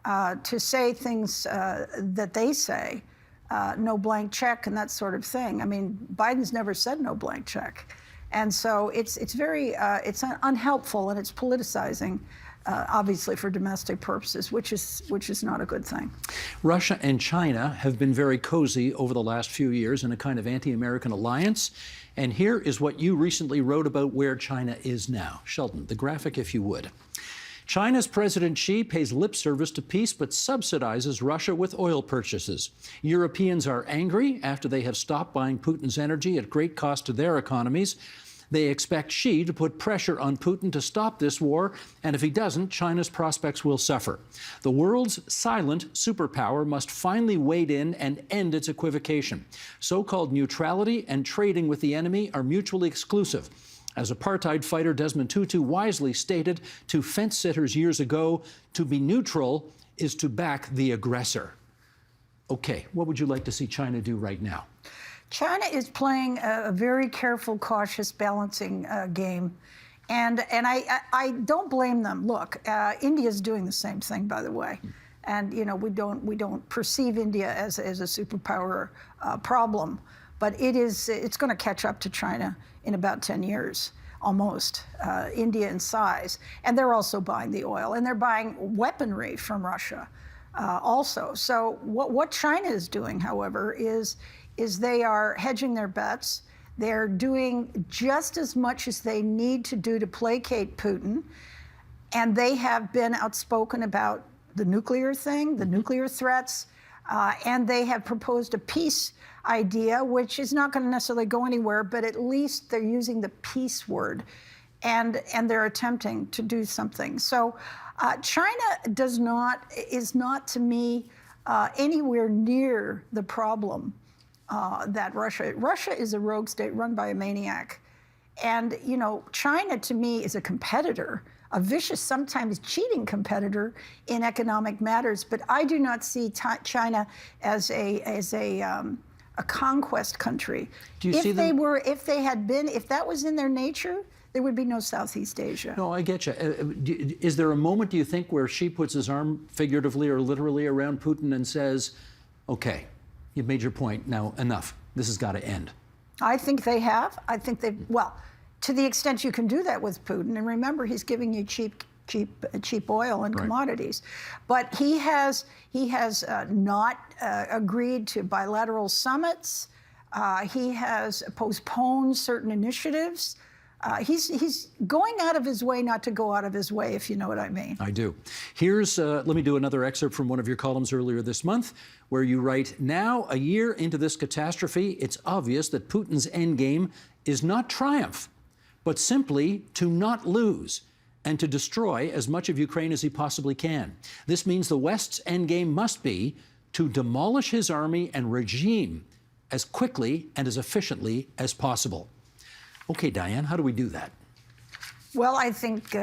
To say things that they say, no blank check and that sort of thing. I mean, Biden's never said no blank check. And so it's very, it's unhelpful and it's politicizing. Obviously for domestic purposes, which is not a good thing. Russia and China have been very cozy over the last few years in a kind of anti-American alliance. And here is what you recently wrote about where China is now. Sheldon, the graphic, if you would. China's President Xi pays lip service to peace but subsidizes Russia with oil purchases. Europeans are angry after they have stopped buying Putin's energy at great cost to their economies. They expect Xi to put pressure on Putin to stop this war, and if he doesn't, China's prospects will suffer. The world's silent superpower must finally wade in and end its equivocation. So-called neutrality and trading with the enemy are mutually exclusive. As apartheid fighter Desmond Tutu wisely stated to fence-sitters years ago, to be neutral is to back the aggressor. Okay, what would you like to see China do right now? China is playing a very careful, cautious, balancing game, and I don't blame them. Look, India is doing the same thing, by the way, and you know we don't perceive India as a superpower problem, but it's going to catch up to China in about 10 years, almost. India in size, and they're also buying the oil, and they're buying weaponry from Russia, also. So what China is doing, however, is they are hedging their bets. They're doing just as much as they need to do to placate Putin. And they have been outspoken about the nuclear thing, the nuclear threats. And they have proposed a peace idea, which is not going to necessarily go anywhere, but at least they're using the peace word. And they're attempting to do something. So China is not, to me, anywhere near the problem that Russia is a rogue state run by a maniac. And, you know, China to me is a competitor, a vicious, sometimes cheating competitor in economic matters. But I do not see China as a conquest country. Do you see them? If that was in their nature, there would be no Southeast Asia. No, I get you. Is there a moment, do you think, where Xi puts his arm figuratively or literally around Putin and says, okay, you've made your point, now enough. This has got to end. I think they have. I think well, to the extent you can do that with Putin, and remember, he's giving you cheap oil and commodities. But he has not agreed to bilateral summits. He has postponed certain initiatives. He's going out of his way not to go out of his way, if you know what I mean. I do. Here's, let me do another excerpt from one of your columns earlier this month, where you write, now, a year into this catastrophe, it's obvious that Putin's endgame is not triumph, but simply to not lose and to destroy as much of Ukraine as he possibly can. This means the West's endgame must be to demolish his army and regime as quickly and as efficiently as possible. Okay, Diane, how do we do that? Well, I think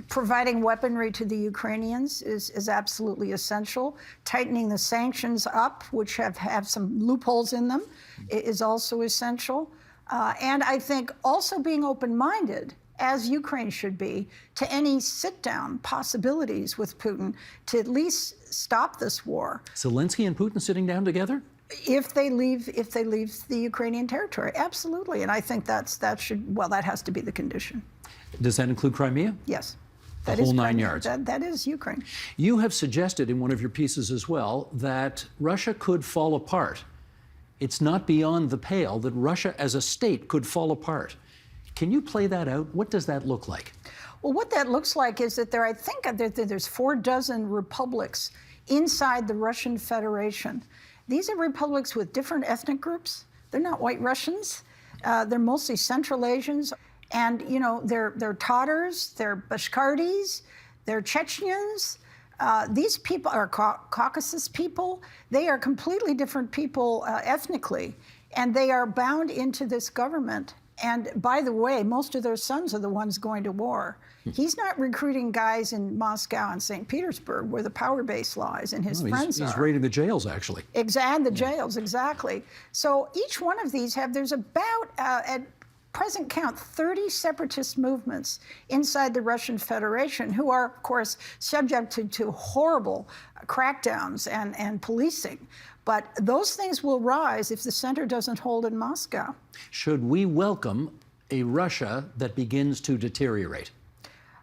providing weaponry to the Ukrainians is absolutely essential. Tightening the sanctions up, which have some loopholes in them, is also essential. And I think also being open-minded, as Ukraine should be, to any sit-down possibilities with Putin to at least stop this war. Zelensky and Putin sitting down together? If they leave the Ukrainian territory, absolutely. And I think that has to be the condition. Does that include Crimea? Yes. The whole 9 yards. That is Ukraine. You have suggested in one of your pieces as well that Russia could fall apart. It's not beyond the pale that Russia as a state could fall apart. Can you play that out? What does that look like? Well, what that looks like is that I think that there's 4 republics inside the Russian Federation. These are republics with different ethnic groups. They're not white Russians. They're mostly Central Asians. And, you know, they're Tatars, they're Bashkirtis, they're Chechens. These people are Caucasus people. They are completely different people ethnically, and they are bound into this government. And by the way, most of their sons are the ones going to war. He's not recruiting guys in Moscow and St. Petersburg, where the power base lies, and his friends are. He's raiding the jails, actually. Exactly, the jails, exactly. So each one of these there's about, at present count, 30 separatist movements inside the Russian Federation who are, of course, subject to horrible crackdowns and policing. But those things will rise if the center doesn't hold in Moscow. Should we welcome a Russia that begins to deteriorate?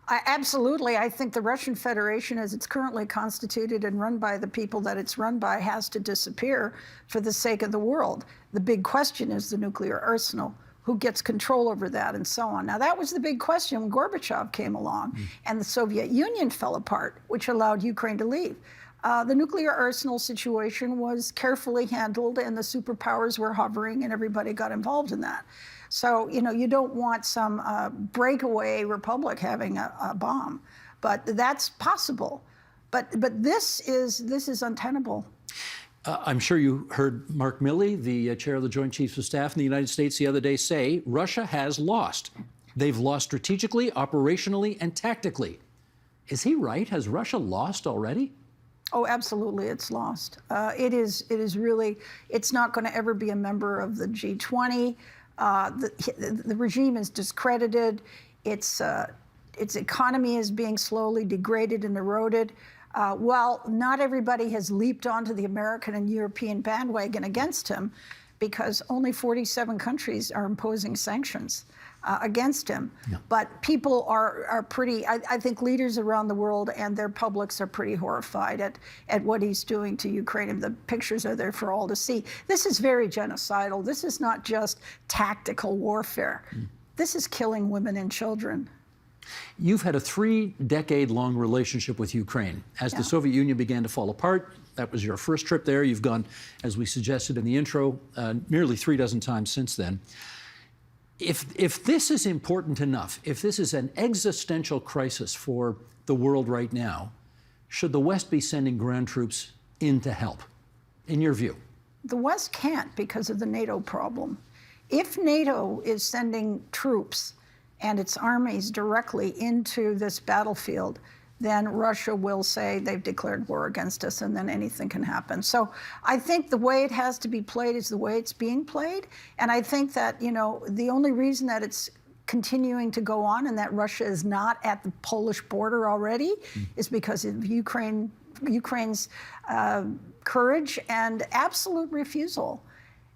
Absolutely. I think the Russian Federation, as it's currently constituted and run by the people that it's run by, has to disappear for the sake of the world. The big question is the nuclear arsenal. Who gets control over that, and so on. Now, that was the big question when Gorbachev came along and the Soviet Union fell apart, which allowed Ukraine to leave. The nuclear arsenal situation was carefully handled, and the superpowers were hovering, and everybody got involved in that. So, you know, you don't want some breakaway republic having a bomb, but that's possible. But this is untenable. I'm sure you heard Mark Milley, the chair of the Joint Chiefs of Staff in the United States, the other day say Russia has lost. They've lost strategically, operationally, and tactically. Is he right? Has Russia lost already? Oh, absolutely, it's lost. It is really, it's not going to ever be a member of the G20. The regime is discredited. Its economy is being slowly degraded and eroded. While not everybody has leaped onto the American and European bandwagon against him, because only 47 countries are imposing sanctions against him. Yeah. But people are pretty, I think leaders around the world and their publics are pretty horrified at what he's doing to Ukraine. And the pictures are there for all to see. This is very genocidal. This is not just tactical warfare. This is killing women and children. You've had a 3-decade-long relationship with Ukraine. As the Soviet Union began to fall apart, that was your first trip there. You've gone, as we suggested in the intro, nearly 36 times since then. If this is important enough, if this is an existential crisis for the world right now, should the West be sending ground troops in to help, in your view? The West can't because of the NATO problem. If NATO is sending troops and its armies directly into this battlefield, then Russia will say they've declared war against us, and then anything can happen. So I think the way it has to be played is the way it's being played. And I think that, you know, the only reason that it's continuing to go on and that Russia is not at the Polish border already is because of Ukraine's courage and absolute refusal.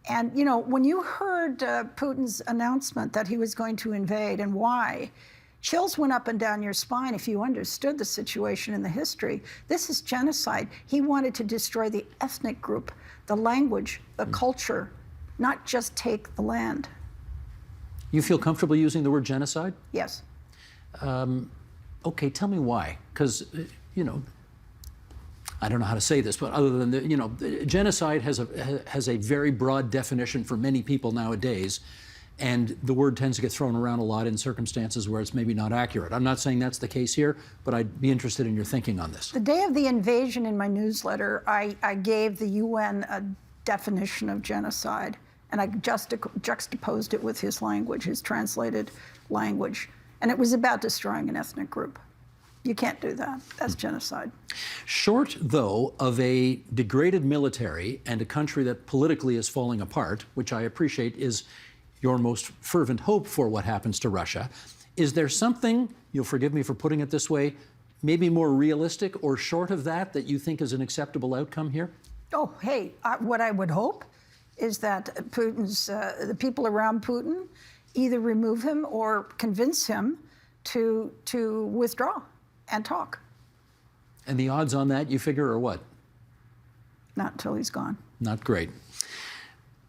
And, you know, when you heard Putin's announcement that he was going to invade and why, chills went up and down your spine if you understood the situation and the history. This is genocide. He wanted to destroy the ethnic group, the language, the culture, not just take the land. You feel comfortable using the word genocide? Yes. Okay, tell me why. Because, you know, I don't know how to say this, but other than, you know, genocide has a very broad definition for many people nowadays. And the word tends to get thrown around a lot in circumstances where it's maybe not accurate. I'm not saying that's the case here, but I'd be interested in your thinking on this. The day of the invasion in my newsletter, I gave the UN a definition of genocide, and I juxtaposed it with his language, his translated language. And it was about destroying an ethnic group. You can't do that. That's genocide. Short, though, of a degraded military and a country that politically is falling apart, which I appreciate is your most fervent hope for what happens to Russia, is there something, you'll forgive me for putting it this way, maybe more realistic or short of that you think is an acceptable outcome here? Oh, hey, what I would hope is that the people around Putin either remove him or convince him to withdraw and talk. And the odds on that, you figure, are what? Not until he's gone. Not great.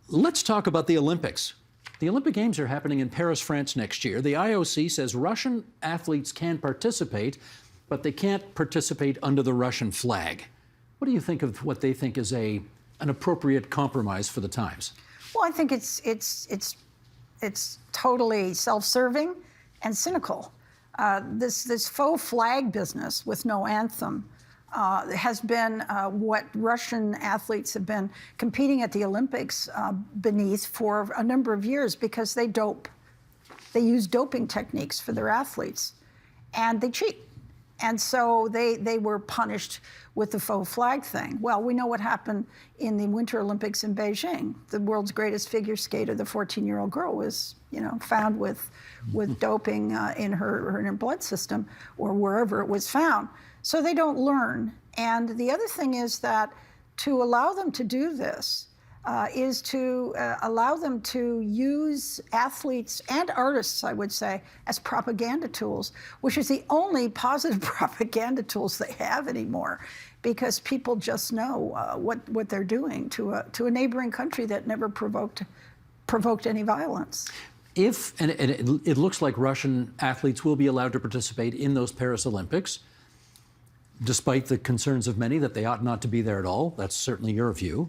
Let's talk about the Olympics. The Olympic Games are happening in Paris, France next year. The IOC says Russian athletes can participate, but they can't participate under the Russian flag. What do you think of what they think is an appropriate compromise for the times? Well, I think it's totally self-serving and cynical. This faux flag business with no anthem has been what Russian athletes have been competing at the Olympics beneath for a number of years because they dope. They use doping techniques for their athletes, and they cheat. And so they were punished with the faux flag thing. Well, we know what happened in the Winter Olympics in Beijing. The world's greatest figure skater, the 14-year-old girl, was found with doping in her blood system or wherever it was found. So they don't learn. And the other thing is that to allow them to do this is to allow them to use athletes and artists, I would say, as propaganda tools, which is the only positive propaganda tools they have anymore, because people just know what they're doing to a neighboring country that never provoked any violence. And it looks like Russian athletes will be allowed to participate in those Paris Olympics, despite the concerns of many that they ought not to be there at all. That's certainly your view.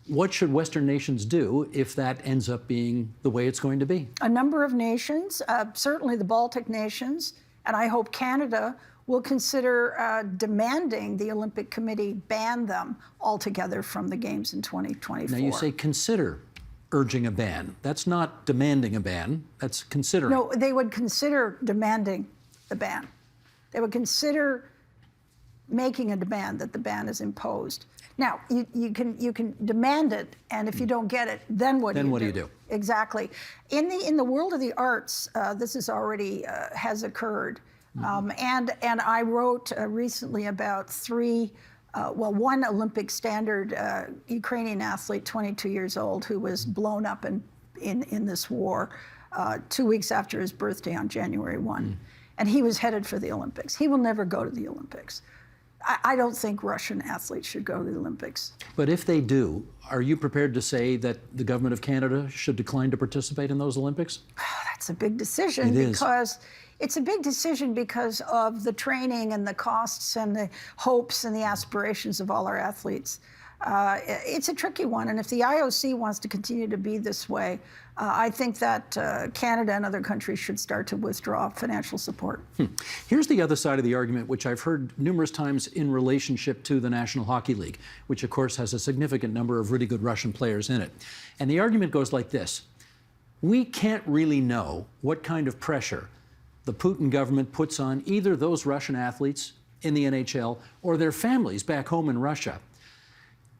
What should Western nations do if that ends up being the way it's going to be? A number of nations, certainly the Baltic nations, and I hope Canada will consider demanding the Olympic Committee ban them altogether from the Games in 2024. Now you say consider urging a ban. That's not demanding a ban, that's considering. No, they would consider demanding the ban. They would consider making a demand that the ban is imposed. Now, you can demand it, and if you don't get it, then what do you do? Then what do you do? Exactly. In the world of the arts, this is already has occurred, and I wrote recently about one Olympic standard Ukrainian athlete, 22 years old, who was blown up in this war 2 weeks after his birthday on January 1, and he was headed for the Olympics. He will never go to the Olympics. I don't think Russian athletes should go to the Olympics. But if they do, are you prepared to say that the government of Canada should decline to participate in those Olympics? That's a big decision. It's a big decision because of the training and the costs and the hopes and the aspirations of all our athletes. It's a tricky one, and if the IOC wants to continue to be this way, I think that Canada and other countries should start to withdraw financial support. Here's the other side of the argument, which I've heard numerous times in relationship to the National Hockey League, which of course has a significant number of really good Russian players in it. And the argument goes like this: we can't really know what kind of pressure the Putin government puts on either those Russian athletes in the NHL or their families back home in Russia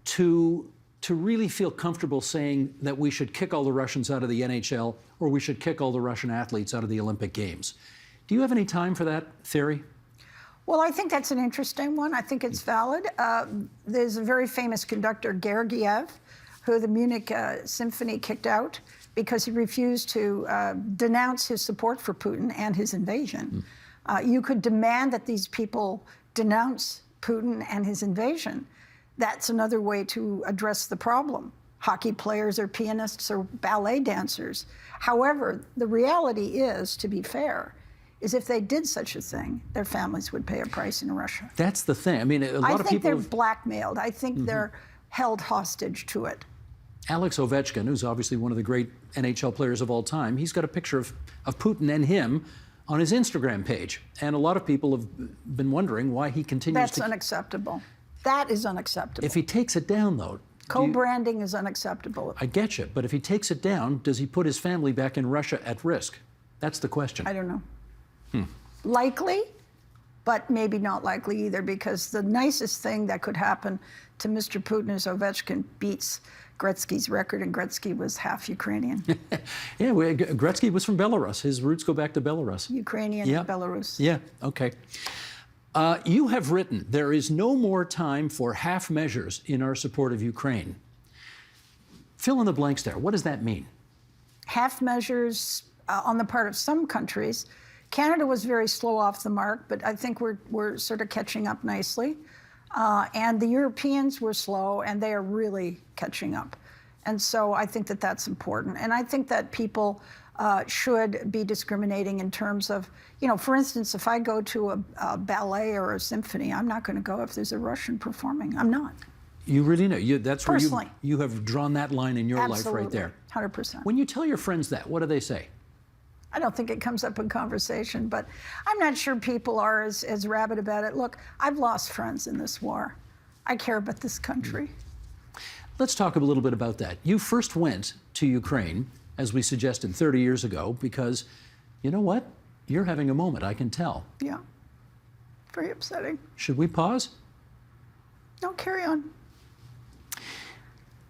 to really feel comfortable saying that we should kick all the Russians out of the NHL or we should kick all the Russian athletes out of the Olympic Games. Do you have any time for that theory? Well, I think that's an interesting one. I think it's valid. There's a very famous conductor, Gergiev, who the Munich Symphony kicked out because he refused to denounce his support for Putin and his invasion. You could demand that these people denounce Putin and his invasion. That's another way to address the problem. Hockey players or pianists or ballet dancers. However, the reality is, to be fair, is if they did such a thing, their families would pay a price in Russia. That's the thing. I mean, a lot of people... I think they're blackmailed. I think they're held hostage to it. Alex Ovechkin, who's obviously one of the great NHL players of all time, he's got a picture of Putin and him on his Instagram page. And a lot of people have been wondering why he continues That's unacceptable. That is unacceptable. If he takes it down, though... Co-branding is unacceptable. I get you, but if he takes it down, does he put his family back in Russia at risk? That's the question. I don't know. Likely, but maybe not likely either, because the nicest thing that could happen to Mr. Putin is Ovechkin beats Gretzky's record, and Gretzky was half Ukrainian. Yeah, Gretzky was from Belarus. His roots go back to Belarus. Ukrainian, Belarus. Yeah, okay. You have written, there is no more time for half measures in our support of Ukraine. Fill in the blanks there. What does that mean? Half measures on the part of some countries. Canada was very slow off the mark, but I think we're sort of catching up nicely. And the Europeans were slow, and they are really catching up. And so I think that that's important. And I think that people should be discriminating in terms of, for instance, if I go to a ballet or a symphony, I'm not going to go if there's a Russian performing. I'm not. You really know. That's where Personally. you have drawn that line in your Absolutely. life right there. 100%. When you tell your friends that, what do they say? I don't think it comes up in conversation, but I'm not sure people are as rabid about it. Look, I've lost friends in this war. I care about this country. Let's talk a little bit about that. You first went to Ukraine, as we suggested 30 years ago, because you know what? You're having a moment, I can tell. Yeah. Very upsetting. Should we pause? No, carry on.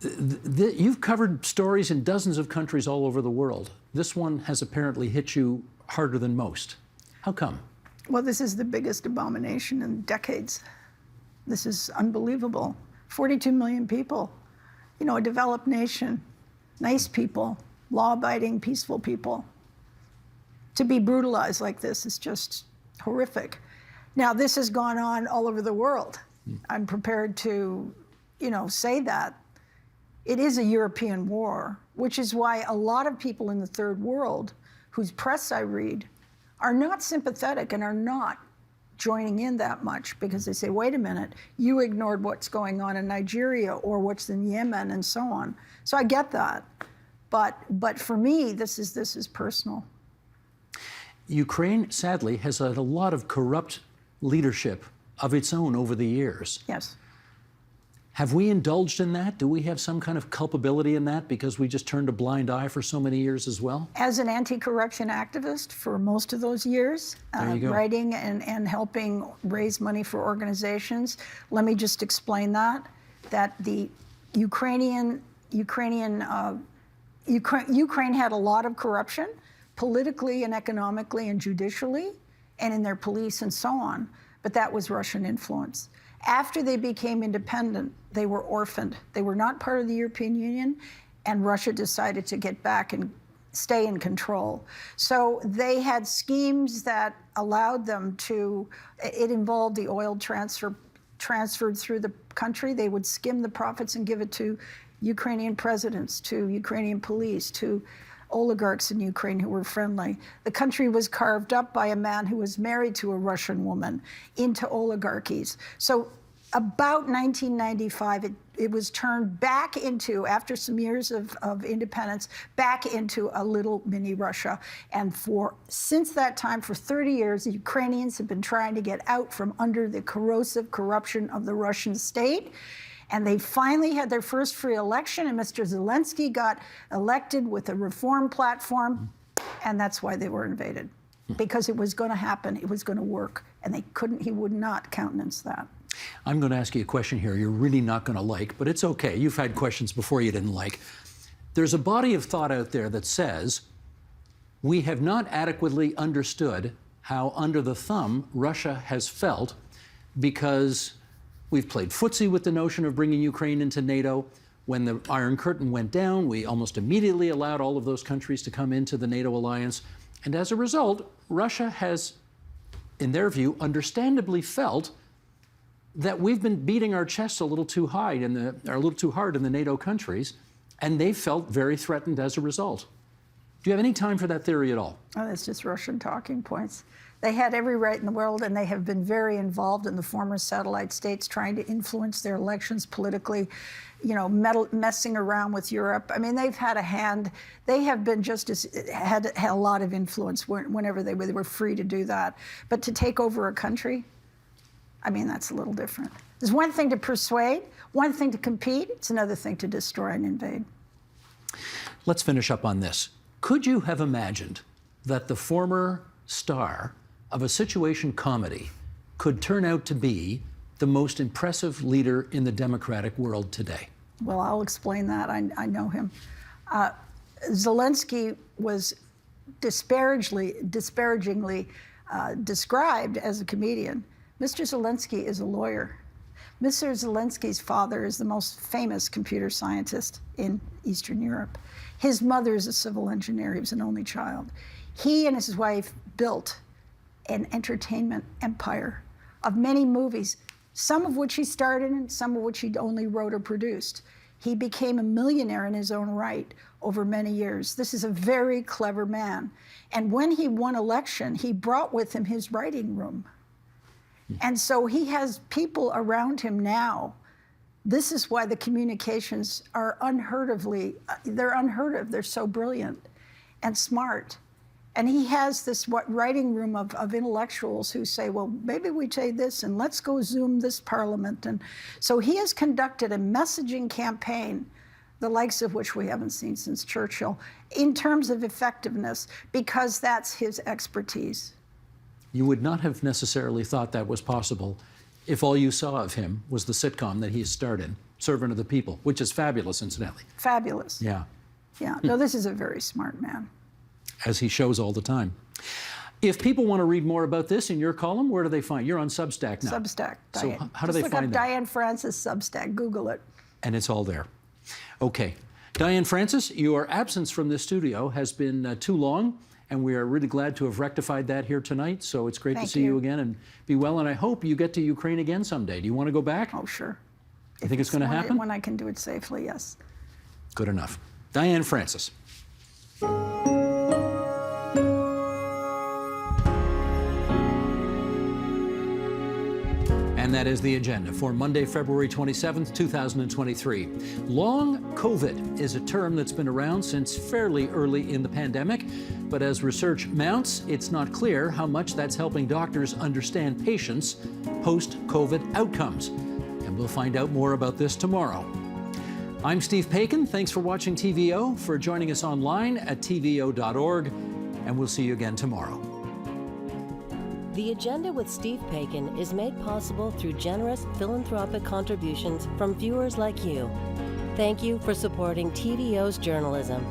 You've covered stories in dozens of countries all over the world. This one has apparently hit you harder than most. How come? Well, this is the biggest abomination in decades. This is unbelievable. 42 million people, a developed nation, nice people, law-abiding, peaceful people. To be brutalized like this is just horrific. Now, this has gone on all over the world. I'm prepared to, say that. It is a European war, which is why a lot of people in the third world, whose press I read, are not sympathetic and are not joining in that much, because they say, wait a minute, you ignored what's going on in Nigeria or what's in Yemen and so on. So I get that. But for me, this is personal. Ukraine, sadly, has had a lot of corrupt leadership of its own over the years. Yes. Have we indulged in that? Do we have some kind of culpability in that because we just turned a blind eye for so many years as well? As an anti-corruption activist for most of those years, writing and helping raise money for organizations, let me just explain that the Ukraine had a lot of corruption, politically and economically and judicially, and in their police and so on, but that was Russian influence. After they became independent, they were orphaned. They were not part of the European Union, and Russia decided to get back and stay in control. So they had schemes that allowed them to, it involved the oil transferred through the country. They would skim the profits and give it to Ukrainian presidents, to Ukrainian police, to oligarchs in Ukraine who were friendly. The country was carved up by a man who was married to a Russian woman into oligarchies. So about 1995, it was turned back into, after some years of independence, back into a little mini Russia. And since that time, for 30 years, the Ukrainians have been trying to get out from under the corrosive corruption of the Russian state. And they finally had their first free election, and Mr. Zelensky got elected with a reform platform, and that's why they were invaded. Because it was going to happen, it was going to work, and he would not countenance that. I'm going to ask you a question here you're really not going to like, but it's okay. You've had questions before you didn't like. There's a body of thought out there that says we have not adequately understood how under the thumb Russia has felt because we've played footsie with the notion of bringing Ukraine into NATO. When the Iron Curtain went down, we almost immediately allowed all of those countries to come into the NATO alliance. And as a result, Russia has, in their view, understandably felt that we've been beating our chests a little too hard in the NATO countries, and they felt very threatened as a result. Do you have any time for that theory at all? Oh, that's just Russian talking points. They had every right in the world, and they have been very involved in the former satellite states, trying to influence their elections politically, messing around with Europe. I mean, they've had a hand. They have been had a lot of influence whenever they were free to do that. But to take over a country, I mean, that's a little different. There's one thing to persuade, one thing to compete. It's another thing to destroy and invade. Let's finish up on this. Could you have imagined that the former star of a situation comedy could turn out to be the most impressive leader in the democratic world today? Well, I'll explain that. I know him. Zelensky was disparagingly described as a comedian. Mr. Zelensky is a lawyer. Mr. Zelensky's father is the most famous computer scientist in Eastern Europe. His mother is a civil engineer. He was an only child. He and his wife built an entertainment empire of many movies, some of which he starred in and some of which he only wrote or produced. He became a millionaire in his own right over many years. This is a very clever man. And when he won election, he brought with him his writing room. And so he has people around him now. This is why the communications are they're unheard of. They're so brilliant and smart. And he has this writing room of intellectuals who say, well, maybe we say this and let's go Zoom this parliament. And so he has conducted a messaging campaign, the likes of which we haven't seen since Churchill, in terms of effectiveness, because that's his expertise. You would not have necessarily thought that was possible if all you saw of him was the sitcom that he starred in, Servant of the People, which is fabulous, incidentally. Fabulous. Yeah. Yeah. No, this is a very smart man. As he shows all the time. If people want to read more about this in your column, where do they find? You're on Substack now. Substack. So Diane. how do they Just find look that? up Diane Francis Substack. Google it. And it's all there. Okay. Diane Francis, your absence from this studio has been too long, and we are really glad to have rectified that here tonight. So it's great to see you again, and be well. And I hope you get to Ukraine again someday. Do you want to go back? Oh, sure. You think it's going to happen? When I can do it safely, yes. Good enough. Diane Francis. And that is the agenda for Monday, February 27th, 2023. Long COVID is a term that's been around since fairly early in the pandemic, but as research mounts, it's not clear how much that's helping doctors understand patients' post-COVID outcomes. And we'll find out more about this tomorrow. I'm Steve Paikin. Thanks for watching TVO, for joining us online at tvo.org, and we'll see you again tomorrow. The Agenda with Steve Paikin is made possible through generous philanthropic contributions from viewers like you. Thank you for supporting TVO's journalism.